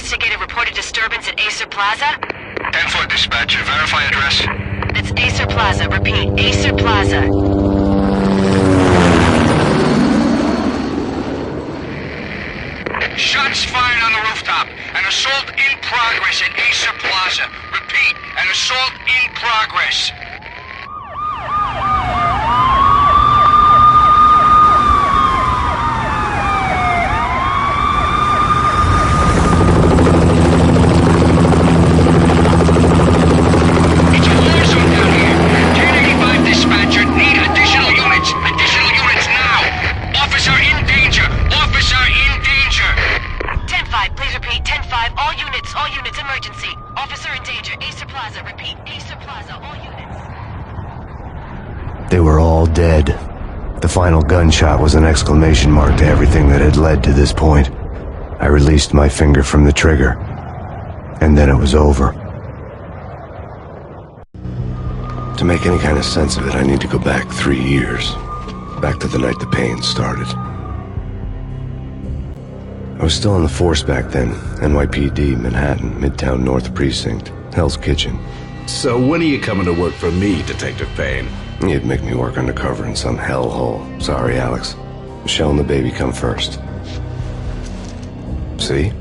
investigated reported disturbance at Acer Plaza? 10-4 dispatcher, verify address. It's Acer Plaza, repeat, Acer Plaza. Shots fired on the rooftop. An assault in progress at Acer Plaza. Repeat, an assault in progress. It's a war zone down here. 1085 dispatcher, need additional units. Additional units now. Officer in danger. Officer in danger. 10-5, please repeat, 10-5, all units, emergency. Officer in danger, Acer Plaza, repeat, Acer Plaza, all units. They were all dead. The final gunshot was an exclamation mark to everything that had led to this point. I released my finger from the trigger, and then it was over. To make any kind of sense of it, I need to go back 3 years. Back to the night the pain started. I was still on the force back then. NYPD, Manhattan, Midtown North Precinct, Hell's Kitchen. So when are you coming to work for me, Detective Payne? You'd make me work undercover in some hellhole. Sorry, Alex. Michelle and the baby come first. See?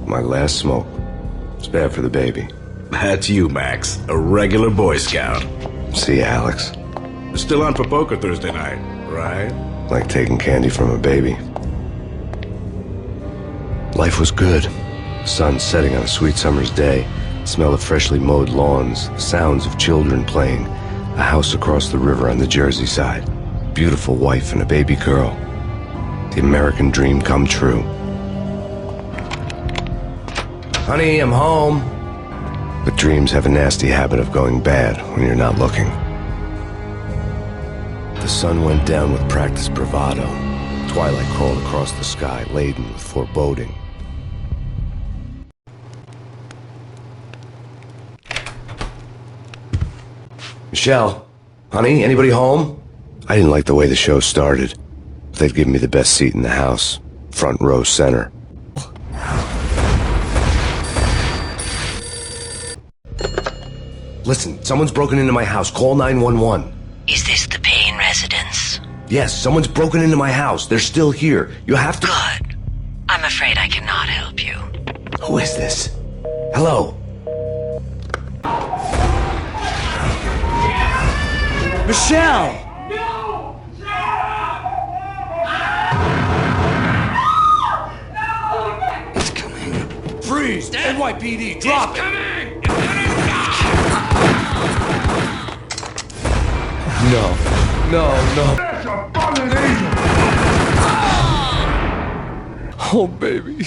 My last smoke. It's bad for the baby. That's you, Max. A regular Boy Scout. See, Alex? Still on for poker Thursday night, right? Like taking candy from a baby. Life was good. The sun setting on a sweet summer's day. The smell of freshly mowed lawns. The sounds of children playing. A house across the river on the Jersey side. Beautiful wife and a baby girl. The American dream come true. Honey, I'm home. But dreams have a nasty habit of going bad when you're not looking. The sun went down with practiced bravado. Twilight crawled across the sky, laden with foreboding. Michelle, honey, anybody home? I didn't like the way the show started. They'd given me the best seat in the house, front row center. Listen, someone's broken into my house. Call 911. Is this the Payne residence? Yes, someone's broken into my house. They're still here. You have to... Good. I'm afraid I cannot help you. Who is this? Hello? Michelle! No! It's coming. Freeze! NYPD, drop it! Coming! No. No. That's a fallen angel! Oh, baby.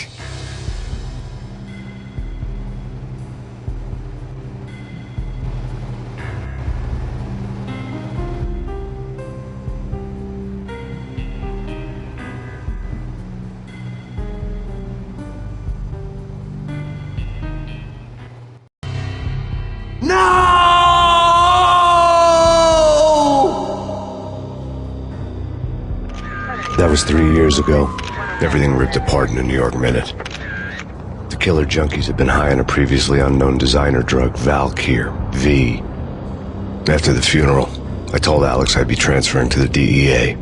That was 3 years ago. Everything ripped apart in a New York minute. The killer junkies had been high on a previously unknown designer drug, Valkyr, V. After the funeral, I told Alex I'd be transferring to the DEA.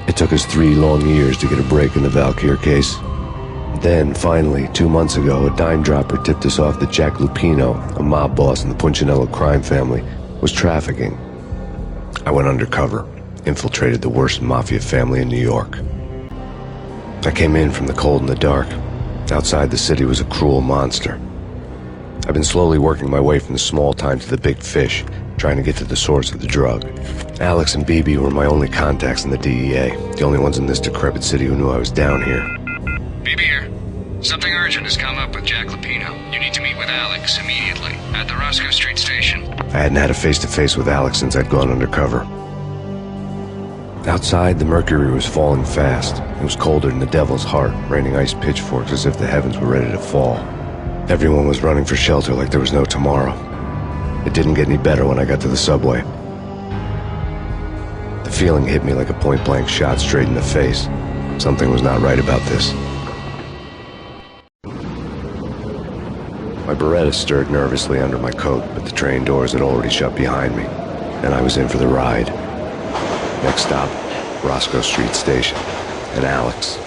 It took us 3 long years to get a break in the Valkyr case. Then, finally, 2 months ago, a dime dropper tipped us off that Jack Lupino, a mob boss in the Punchinello crime family, was trafficking. I went undercover. Infiltrated the worst mafia family in New York. I came in from the cold and the dark. Outside the city was a cruel monster. I've been slowly working my way from the small time to the big fish, trying to get to the source of the drug. Alex and BB were my only contacts in the DEA, the only ones in this decrepit city who knew I was down here. BB here. Something urgent has come up with Jack Lupino. You need to meet with Alex immediately at the Roscoe Street station. I hadn't had a face-to-face with Alex since I'd gone undercover. Outside, the mercury was falling fast. It was colder than the devil's heart, raining ice pitchforks as if the heavens were ready to fall. Everyone was running for shelter like there was no tomorrow. It didn't get any better when I got to the subway. The feeling hit me like a point-blank shot straight in the face. Something was not right about this. My Beretta stirred nervously under my coat, but the train doors had already shut behind me, and I was in for the ride. Next stop, Roscoe Street Station, and Alex.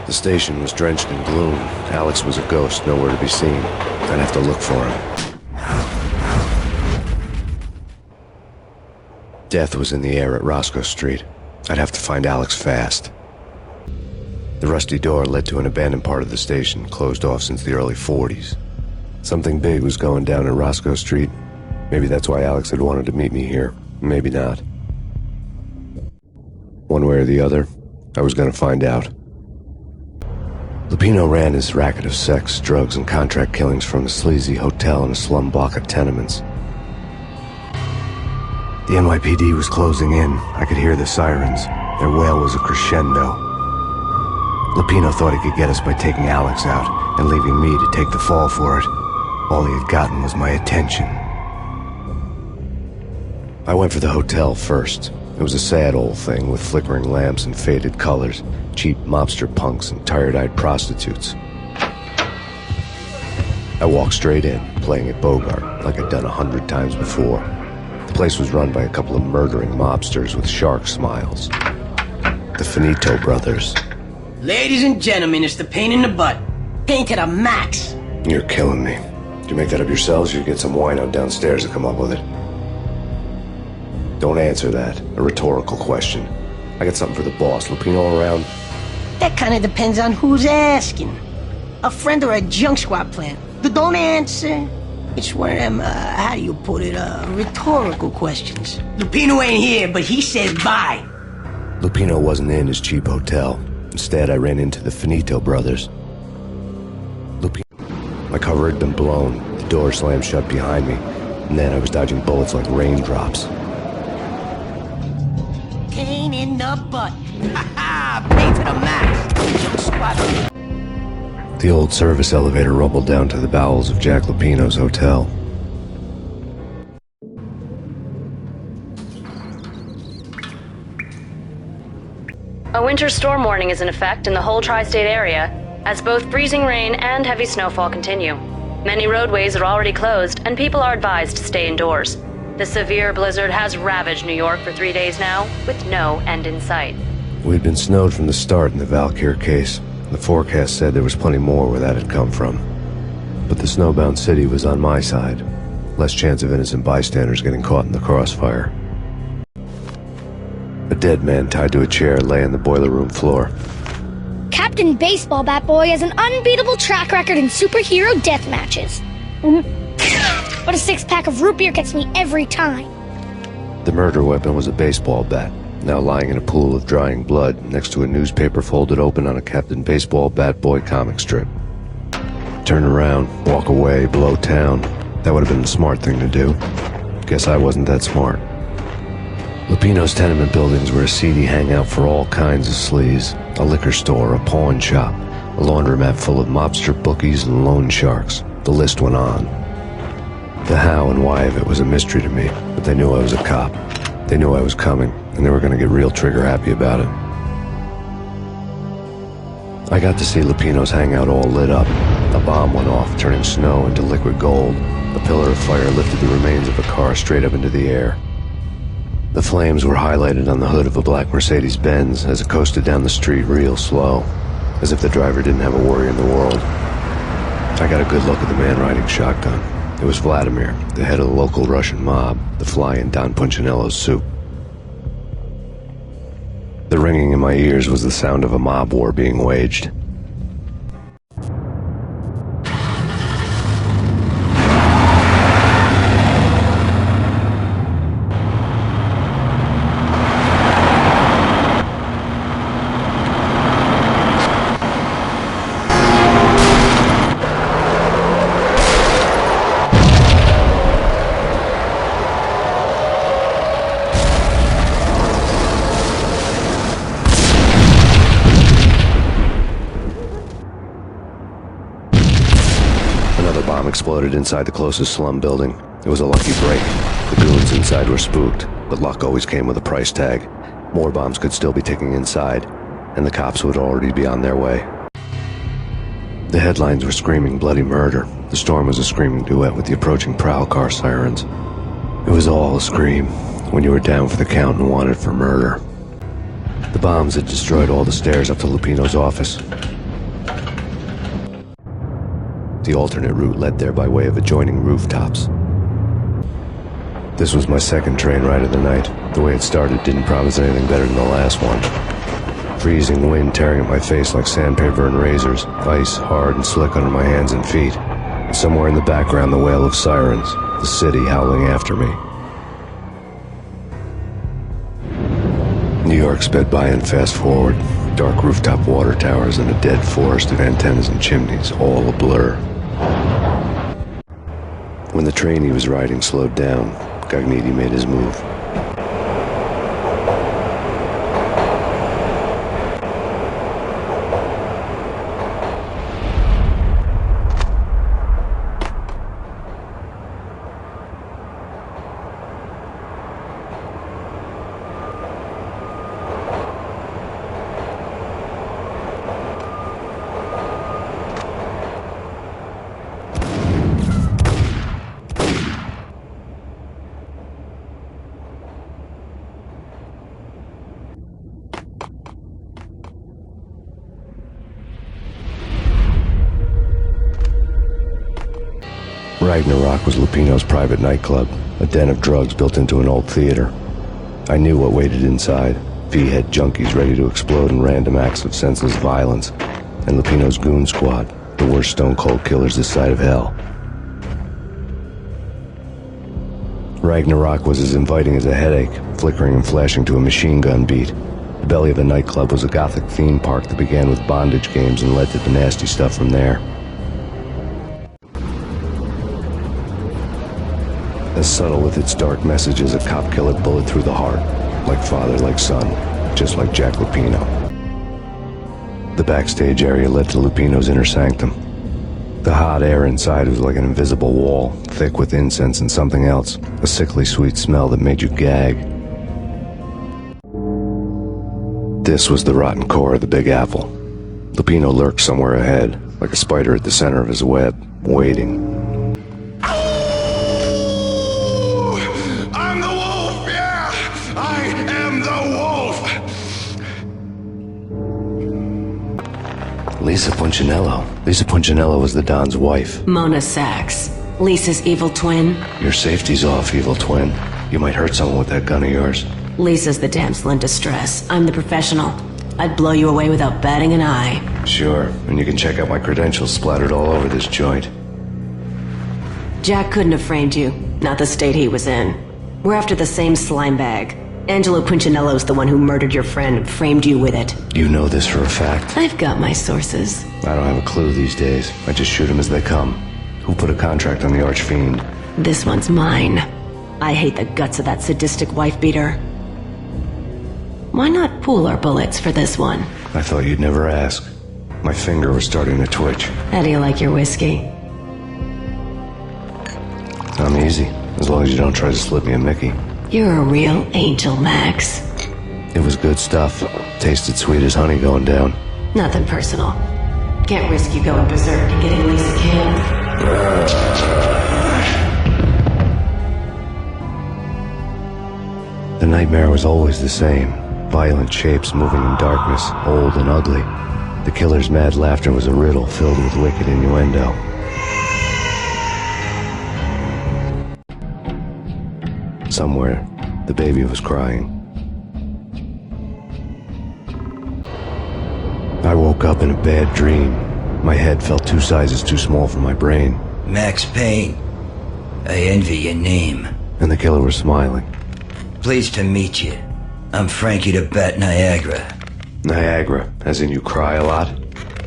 The station was drenched in gloom. Alex was a ghost, nowhere to be seen. I'd have to look for him. Death was in the air at Roscoe Street. I'd have to find Alex fast. The rusty door led to an abandoned part of the station, closed off since the early 40s. Something big was going down at Roscoe Street. Maybe that's why Alex had wanted to meet me here. Maybe not. One way or the other, I was going to find out. Lupino ran his racket of sex, drugs, and contract killings from a sleazy hotel in a slum block of tenements. The NYPD was closing in. I could hear the sirens. Their wail was a crescendo. Lupino thought he could get us by taking Alex out and leaving me to take the fall for it. All he had gotten was my attention. I went for the hotel first. It was a sad old thing with flickering lamps and faded colors, cheap mobster punks and tired-eyed prostitutes. I walked straight in, playing at Bogart, like I'd done 100 times before. The place was run by a couple of murdering mobsters with shark smiles. The Finito brothers. Ladies and gentlemen, it's the pain in the butt. Pain to the max. You're killing me. Did you make that up yourselves, or you get some wino downstairs to come up with it? Don't answer that. A rhetorical question. I got something for the boss. Lupino around? That kind of depends on who's asking. A friend or a junk squad plant. Don't answer. It's one of them, how do you put it, rhetorical questions. Lupino ain't here, but he says bye. Lupino wasn't in his cheap hotel. Instead, I ran into the Finito brothers. My cover had been blown. The door slammed shut behind me, and then I was dodging bullets like raindrops. Pain in the butt. Ha ha! Pain to the max. Junk squad. The old service elevator rumbled down to the bowels of Jack Lupino's hotel. A winter storm warning is in effect in the whole tri-state area, as both freezing rain and heavy snowfall continue. Many roadways are already closed, and people are advised to stay indoors. The severe blizzard has ravaged New York for 3 days now, with no end in sight. We'd been snowed from the start in the Valkyr case. The forecast said there was plenty more where that had come from. But the snowbound city was on my side. Less chance of innocent bystanders getting caught in the crossfire. A dead man tied to a chair lay on the boiler room floor. Captain Baseball Bat Boy has an unbeatable track record in superhero death matches. But a six-pack of root beer gets me every time. The murder weapon was a baseball bat, now lying in a pool of drying blood next to a newspaper folded open on a Captain Baseball Bat Boy comic strip. Turn around, walk away, blow town. That would have been the smart thing to do. Guess I wasn't that smart. Lupino's tenement buildings were a seedy hangout for all kinds of sleaze. A liquor store, a pawn shop, a laundromat full of mobster bookies and loan sharks. The list went on. The how and why of it was a mystery to me, but they knew I was a cop. They knew I was coming, and they were going to get real trigger-happy about it. I got to see Lupino's hangout all lit up. A bomb went off, turning snow into liquid gold. A pillar of fire lifted the remains of a car straight up into the air. The flames were highlighted on the hood of a black Mercedes-Benz as it coasted down the street real slow, as if the driver didn't have a worry in the world. I got a good look at the man riding shotgun. It was Vladimir, the head of the local Russian mob, the fly in Don Punchinello's soup. The ringing in my ears was the sound of a mob war being waged. Exploded inside the closest slum building. It was a lucky break. The goons inside were spooked, but luck always came with a price tag. More bombs could still be ticking inside, and the cops would already be on their way. The headlines were screaming bloody murder. The storm was a screaming duet with the approaching prowl car sirens. It was all a scream when you were down for the count and wanted for murder. The bombs had destroyed all the stairs up to Lupino's office. The alternate route led there by way of adjoining rooftops. This was my second train ride of the night. The way it started didn't promise anything better than the last one. Freezing wind tearing at my face like sandpaper and razors, ice hard and slick under my hands and feet, and somewhere in the background the wail of sirens, the city howling after me. New York sped by and fast forward, dark rooftop water towers and a dead forest of antennas and chimneys, all a blur. When the train he was riding slowed down, Cogniti made his move. Ragnarok was Lupino's private nightclub, a den of drugs built into an old theater. I knew what waited inside: V-head junkies ready to explode in random acts of senseless violence, and Lupino's goon squad, the worst stone-cold killers this side of hell. Ragnarok was as inviting as a headache, flickering and flashing to a machine gun beat. The belly of the nightclub was a gothic theme park that began with bondage games and led to the nasty stuff from there. As subtle with its dark message as a cop killer bullet through the heart, like father, like son, just like Jack Lupino. The backstage area led to Lupino's inner sanctum. The hot air inside was like an invisible wall, thick with incense and something else, a sickly sweet smell that made you gag. This was the rotten core of the Big Apple. Lupino lurked somewhere ahead, like a spider at the center of his web, waiting. Lisa Punchinello. Lisa Punchinello was the Don's wife. Mona Sachs. Lisa's evil twin. Your safety's off, evil twin. You might hurt someone with that gun of yours. Lisa's the damsel in distress. I'm the professional. I'd blow you away without batting an eye. Sure, and you can check out my credentials splattered all over this joint. Jack couldn't have framed you. Not the state he was in. We're after the same slime bag. Angelo Punchinello's the one who murdered your friend and framed you with it. You know this for a fact. I've got my sources. I don't have a clue these days. I just shoot them as they come. Who put a contract on the archfiend? This one's mine. I hate the guts of that sadistic wife-beater. Why not pool our bullets for this one? I thought you'd never ask. My finger was starting to twitch. How do you like your whiskey? I'm easy, as long as you don't try to slip me a Mickey. You're a real angel, Max. It was good stuff. Tasted sweet as honey going down. Nothing personal. Can't risk you going berserk and getting Lisa killed. The nightmare was always the same. Violent shapes moving in darkness, old and ugly. The killer's mad laughter was a riddle filled with wicked innuendo. Somewhere, the baby was crying. I woke up in a bad dream. My head felt 2 sizes too small for my brain. Max Payne. I envy your name. And the killer was smiling. Pleased to meet you. I'm Frankie the Bat Niagara. Niagara, as in you cry a lot?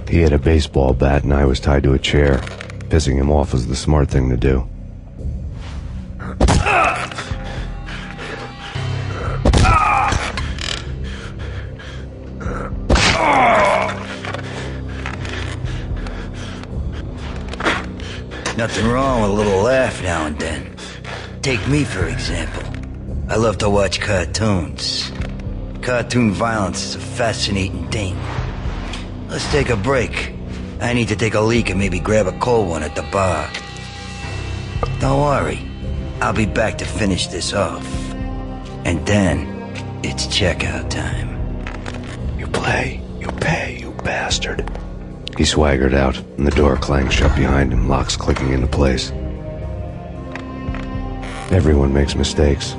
He had a baseball bat and I was tied to a chair. Pissing him off was the smart thing to do. Nothing wrong with a little laugh now and then. Take me, for example. I love to watch cartoons. Cartoon violence is a fascinating thing. Let's take a break. I need to take a leak and maybe grab a cold one at the bar. Don't worry. I'll be back to finish this off. And then, it's checkout time. You play, you pay, you bastard. He swaggered out, and the door clanged shut behind him, locks clicking into place. Everyone makes mistakes.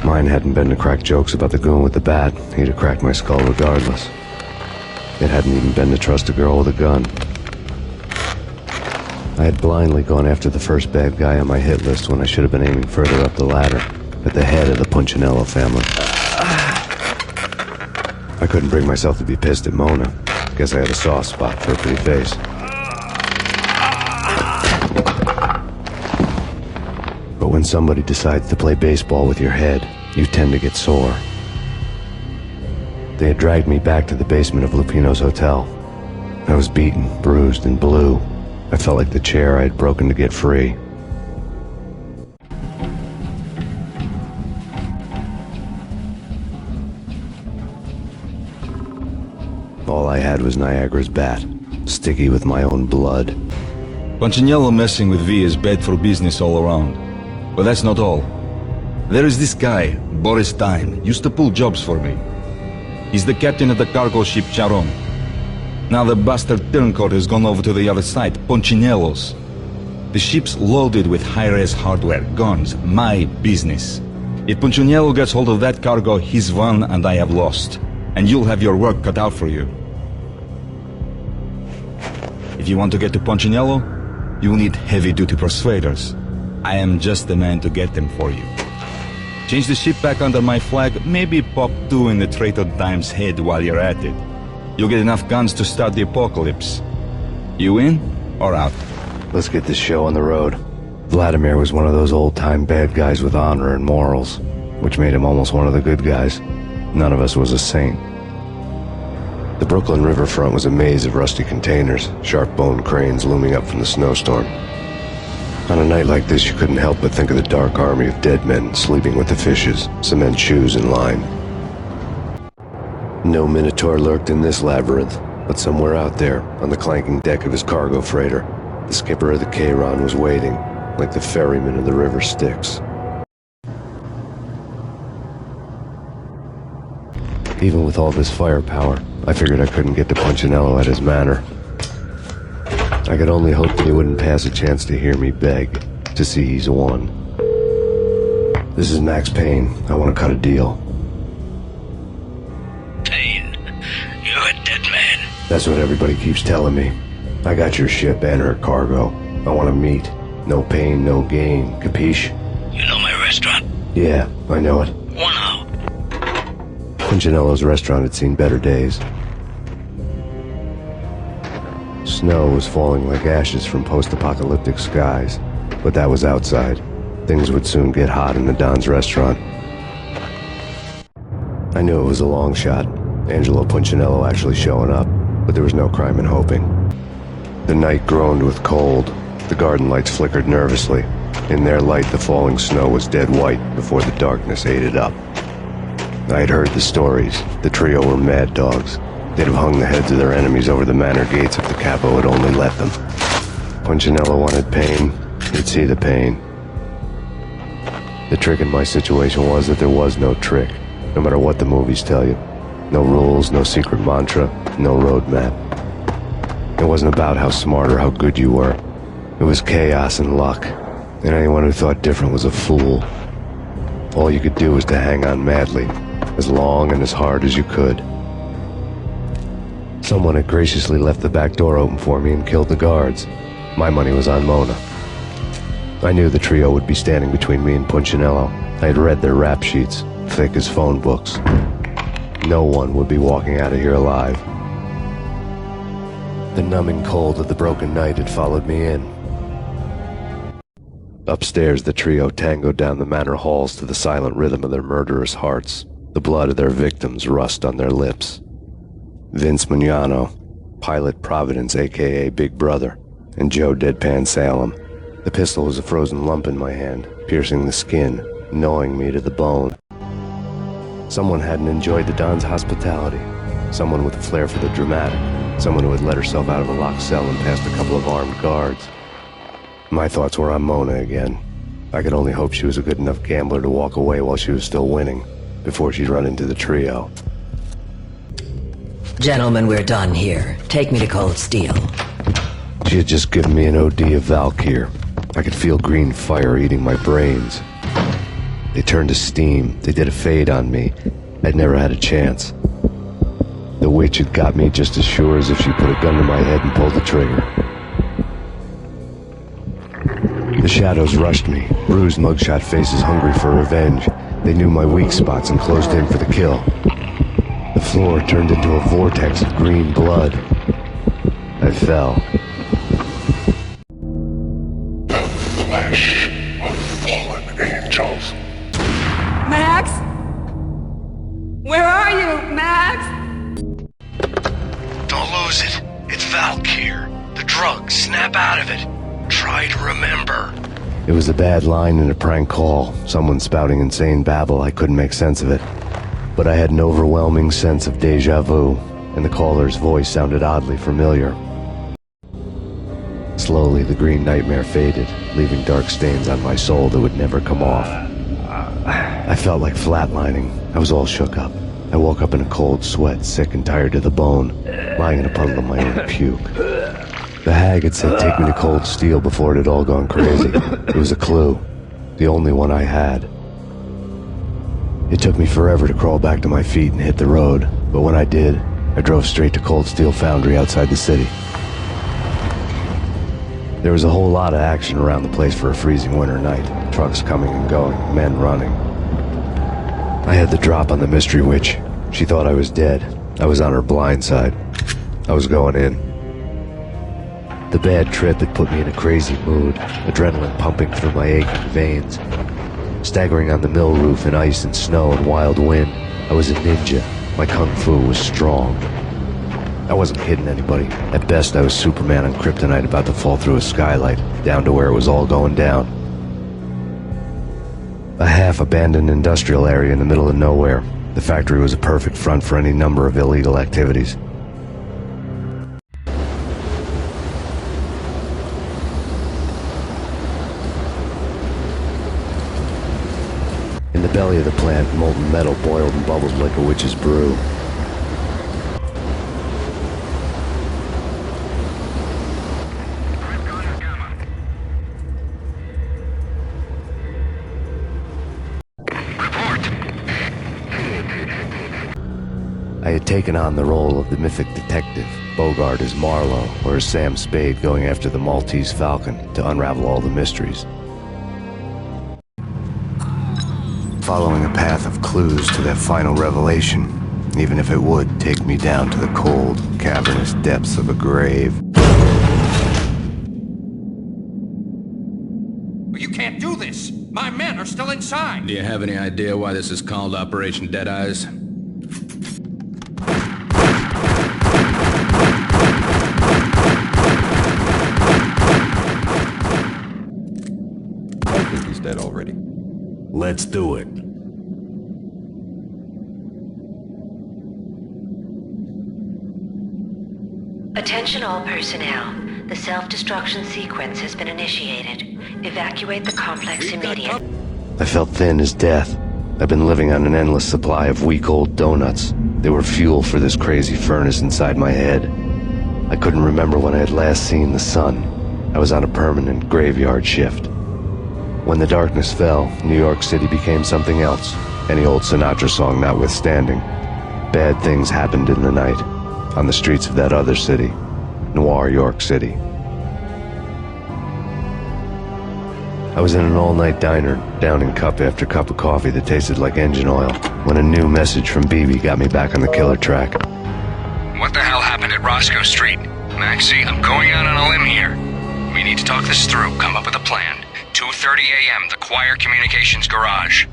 Mine hadn't been to crack jokes about the goon with the bat. He'd have cracked my skull regardless. It hadn't even been to trust a girl with a gun. I had blindly gone after the first bad guy on my hit list when I should have been aiming further up the ladder, at the head of the Punchinello family. I couldn't bring myself to be pissed at Mona. Guess I had a soft spot for her pretty face. But when somebody decides to play baseball with your head, you tend to get sore. They had dragged me back to the basement of Lupino's hotel. I was beaten, bruised, and blue. I felt like the chair I had broken to get free. All I had was Niagara's bat, sticky with my own blood. Punchinello messing with V is bad for business all around. But that's not all. There is this guy, Boris Dime, used to pull jobs for me. He's the captain of the cargo ship Charon. Now the bastard turncoat has gone over to the other side, Punchinello's. The ship's loaded with high-res hardware, guns, my business. If Punchinello gets hold of that cargo, he's won and I have lost. And you'll have your work cut out for you. If you want to get to Punchinello, you'll need heavy-duty persuaders. I am just the man to get them for you. Change the ship back under my flag, maybe pop 2 in the traitor Dime's head while you're at it. You'll get enough guns to start the apocalypse. You in or out? Let's get this show on the road. Vladimir was one of those old-time bad guys with honor and morals, which made him almost one of the good guys. None of us was a saint. The Brooklyn riverfront was a maze of rusty containers, sharp-boned cranes looming up from the snowstorm. On a night like this, you couldn't help but think of the dark army of dead men sleeping with the fishes, cement shoes in line. No Minotaur lurked in this labyrinth, but somewhere out there, on the clanking deck of his cargo freighter, the skipper of the Chiron was waiting, like the ferryman of the river Styx. Even with all this firepower, I figured I couldn't get to Punchinello at his manor. I could only hope they wouldn't pass a chance to hear me beg, to see he's won. This is Max Payne. I want to cut a deal. Payne, you're a dead man. That's what everybody keeps telling me. I got your ship and her cargo. I want to meet. No pain, no gain. Capiche? You know my restaurant? Yeah, I know it. 1 hour. Punchinello's restaurant had seen better days. Snow was falling like ashes from post-apocalyptic skies, but that was outside. Things would soon get hot in the Don's restaurant. I knew it was a long shot, Angelo Punchinello actually showing up, but there was no crime in hoping. The night groaned with cold. The garden lights flickered nervously. In their light, the falling snow was dead white before the darkness ate it up. I had heard the stories. The trio were mad dogs. They'd have hung the heads of their enemies over the manor gates if the capo had only let them. Punchinello wanted pain. He'd see the pain. The trick in my situation was that there was no trick, no matter what the movies tell you. No rules, no secret mantra, no roadmap. It wasn't about how smart or how good you were. It was chaos and luck, and anyone who thought different was a fool. All you could do was to hang on madly, as long and as hard as you could. Someone had graciously left the back door open for me and killed the guards. My money was on Mona. I knew the trio would be standing between me and Punchinello. I had read their rap sheets, thick as phone books. No one would be walking out of here alive. The numbing cold of the broken night had followed me in. Upstairs, the trio tangoed down the manor halls to the silent rhythm of their murderous hearts, the blood of their victims rust on their lips. Vince Mugnano, Pilot Providence aka Big Brother, and Joe Deadpan Salem, The pistol was a frozen lump in my hand, piercing the skin, gnawing me to the bone. Someone hadn't enjoyed the Don's hospitality. Someone with a flair for the dramatic. Someone who had let herself out of a locked cell and past a couple of armed guards. My thoughts were on Mona again. I could only hope she was a good enough gambler to walk away while she was still winning, before she'd run into the trio. Gentlemen, we're done here. Take me to Cold Steel. She had just given me an OD of Valkyr. I could feel green fire eating my brains. They turned to steam. They did a fade on me. I'd never had a chance. The witch had got me just as sure as if she put a gun to my head and pulled the trigger. The shadows rushed me, bruised mugshot faces hungry for revenge. They knew my weak spots and closed in for the kill. The floor turned into a vortex of green blood. I fell. The flesh of fallen angels. Max? Where are you, Max? Don't lose it. It's Valkyr. The drug. Snap out of it. Try to remember. It was a bad line in a prank call. Someone spouting insane babble. I couldn't make sense of it. But I had an overwhelming sense of deja vu, and the caller's voice sounded oddly familiar. Slowly, the green nightmare faded, leaving dark stains on my soul that would never come off. I felt like flatlining. I was all shook up. I woke up in a cold sweat, sick and tired to the bone, lying in a puddle of my own puke. The hag had said take me to Cold Steel before it had all gone crazy. It was a clue. The only one I had. It took me forever to crawl back to my feet and hit the road, but when I did, I drove straight to Cold Steel Foundry outside the city. There was a whole lot of action around the place for a freezing winter night. Trucks coming and going, men running. I had the drop on the mystery witch. She thought I was dead. I was on her blind side. I was going in. The bad trip had put me in a crazy mood, adrenaline pumping through my aching veins. Staggering on the mill roof in ice and snow and wild wind, I was a ninja. My kung fu was strong. I wasn't kidding anybody. At best, I was Superman on kryptonite about to fall through a skylight, down to where it was all going down. A half-abandoned industrial area in the middle of nowhere. The factory was a perfect front for any number of illegal activities. In the belly of the plant, molten metal boiled and bubbled like a witch's brew. I had taken on the role of the mythic detective, Bogart as Marlowe, or as Sam Spade going after the Maltese Falcon to unravel all the mysteries. Following a path of clues to that final revelation, even if it would take me down to the cold, cavernous depths of a grave. You can't do this! My men are still inside! Do you have any idea why this is called Operation Deadeyes? I think he's dead already. Let's do it. Attention all personnel. The self-destruction sequence has been initiated. Evacuate the complex immediately. I felt thin as death. I've been living on an endless supply of week-old donuts. They were fuel for this crazy furnace inside my head. I couldn't remember when I had last seen the sun. I was on a permanent graveyard shift. When the darkness fell, New York City became something else, any old Sinatra song notwithstanding. Bad things happened in the night, on the streets of that other city, Noir York City. I was in an all-night diner, downing cup after cup of coffee that tasted like engine oil, when a new message from BB got me back on the killer track. What the hell happened at Roscoe Street? Maxie, I'm going out on a limb here. We need to talk this through, come up with a plan. 2:30 a.m., the Choir Communications Garage.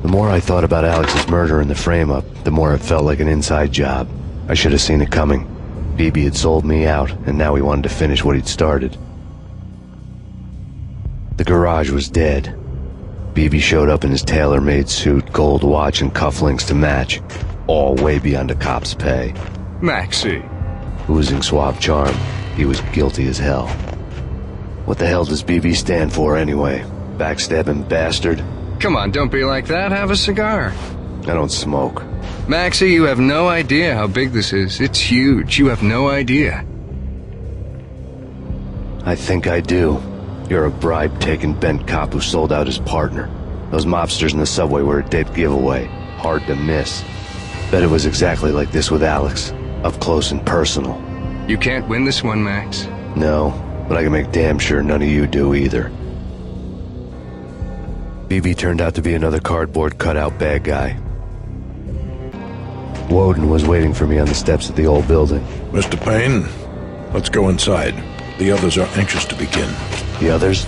The more I thought about Alex's murder and the frame-up, the more it felt like an inside job. I should have seen it coming. BB had sold me out, and now he wanted to finish what he'd started. The garage was dead. BB showed up in his tailor-made suit, gold watch, and cufflinks to match, all way beyond a cop's pay. Maxie. Oozing suave charm, he was guilty as hell. What the hell does BB stand for anyway? Backstabbing bastard? Come on, don't be like that. Have a cigar. I don't smoke. Maxie, you have no idea how big this is. It's huge. You have no idea. I think I do. You're a bribe-taking bent cop who sold out his partner. Those mobsters in the subway were a dead giveaway. Hard to miss. Bet it was exactly like this with Alex. Up close and personal. You can't win this one, Max. No, but I can make damn sure none of you do either. BB turned out to be another cardboard cutout bad guy. Woden was waiting for me on the steps of the old building. Mr. Payne, let's go inside. The others are anxious to begin. The others?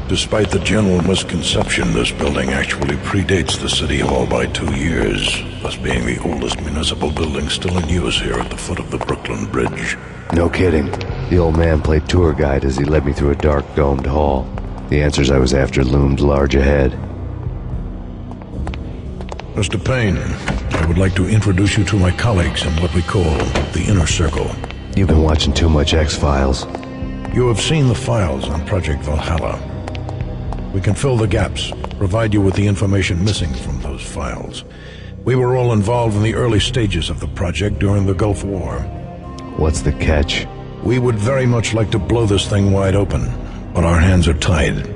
Despite the general misconception, this building actually predates the City Hall by 2 years, thus being the oldest municipal building still in use here at the foot of the Brooklyn Bridge. No kidding. The old man played tour guide as he led me through a dark domed hall. The answers I was after loomed large ahead. Mr. Payne, I would like to introduce you to my colleagues in what we call the Inner Circle. You've been watching too much X-Files. You have seen the files on Project Valhalla. We can fill the gaps, provide you with the information missing from those files. We were all involved in the early stages of the project during the Gulf War. What's the catch? We would very much like to blow this thing wide open, but our hands are tied.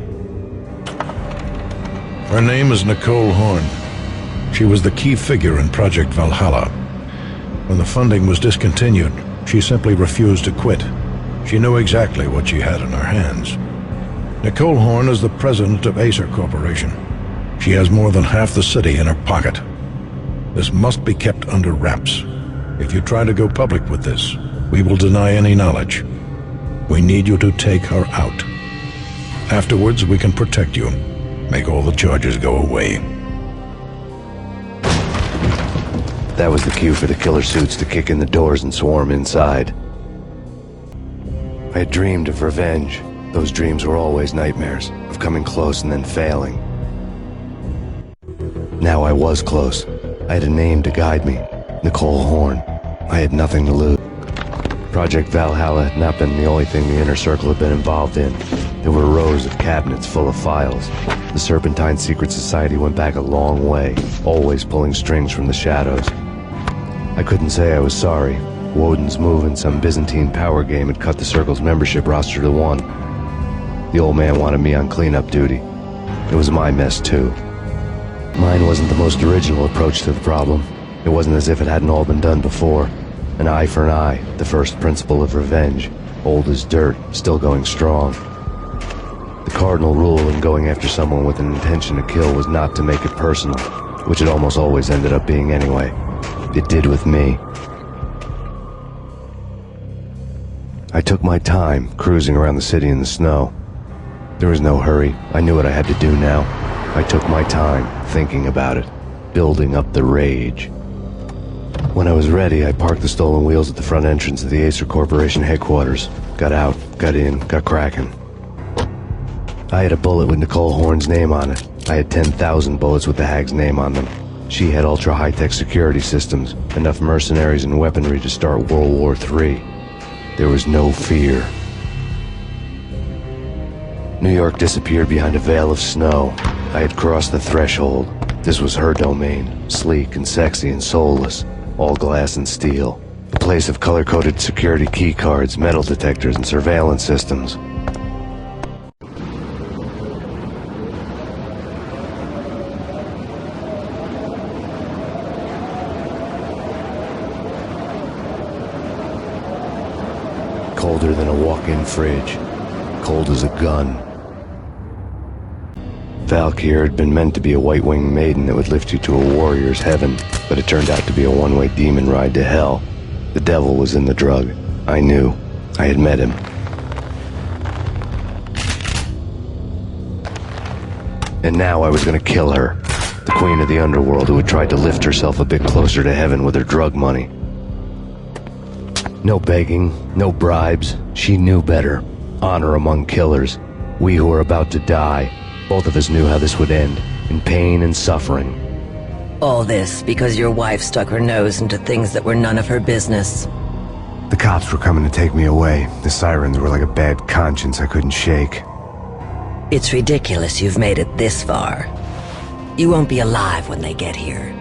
Her name is Nicole Horn. She was the key figure in Project Valhalla. When the funding was discontinued, she simply refused to quit. She knew exactly what she had in her hands. Nicole Horn is the president of Acer Corporation. She has more than half the city in her pocket. This must be kept under wraps. If you try to go public with this, we will deny any knowledge. We need you to take her out. Afterwards, we can protect you. Make all the charges go away. That was the cue for the killer suits to kick in the doors and swarm inside. I had dreamed of revenge. Those dreams were always nightmares, of coming close and then failing. Now I was close. I had a name to guide me, Nicole Horn. I had nothing to lose. Project Valhalla had not been the only thing the Inner Circle had been involved in. There were rows of cabinets full of files. The Serpentine Secret Society went back a long way, always pulling strings from the shadows. I couldn't say I was sorry. Woden's move in some Byzantine power game had cut the Circle's membership roster to 1. The old man wanted me on cleanup duty. It was my mess, too. Mine wasn't the most original approach to the problem. It wasn't as if it hadn't all been done before. An eye for an eye, the first principle of revenge. Old as dirt, still going strong. The cardinal rule in going after someone with an intention to kill was not to make it personal, which it almost always ended up being anyway. It did with me. I took my time, cruising around the city in the snow. There was no hurry. I knew what I had to do now. I took my time, thinking about it, building up the rage. When I was ready, I parked the stolen wheels at the front entrance of the Acer Corporation headquarters. Got out, got in, got cracking. I had a bullet with Nicole Horn's name on it. I had 10,000 bullets with the hag's name on them. She had ultra-high-tech security systems, enough mercenaries and weaponry to start World War III. There was no fear. New York disappeared behind a veil of snow. I had crossed the threshold. This was her domain, sleek and sexy and soulless, all glass and steel. A place of color-coded security key cards, metal detectors, and surveillance systems. Colder than a walk-in fridge. Cold as a gun. Valkyr had been meant to be a white-winged maiden that would lift you to a warrior's heaven, but it turned out to be a one-way demon ride to hell. The devil was in the drug. I knew. I had met him. And now I was gonna kill her. The queen of the underworld who had tried to lift herself a bit closer to heaven with her drug money. No begging, no bribes. She knew better. Honor among killers. We who were about to die, both of us knew how this would end, in pain and suffering. All this because your wife stuck her nose into things that were none of her business. The cops were coming to take me away. The sirens were like a bad conscience I couldn't shake. It's ridiculous you've made it this far. You won't be alive when they get here.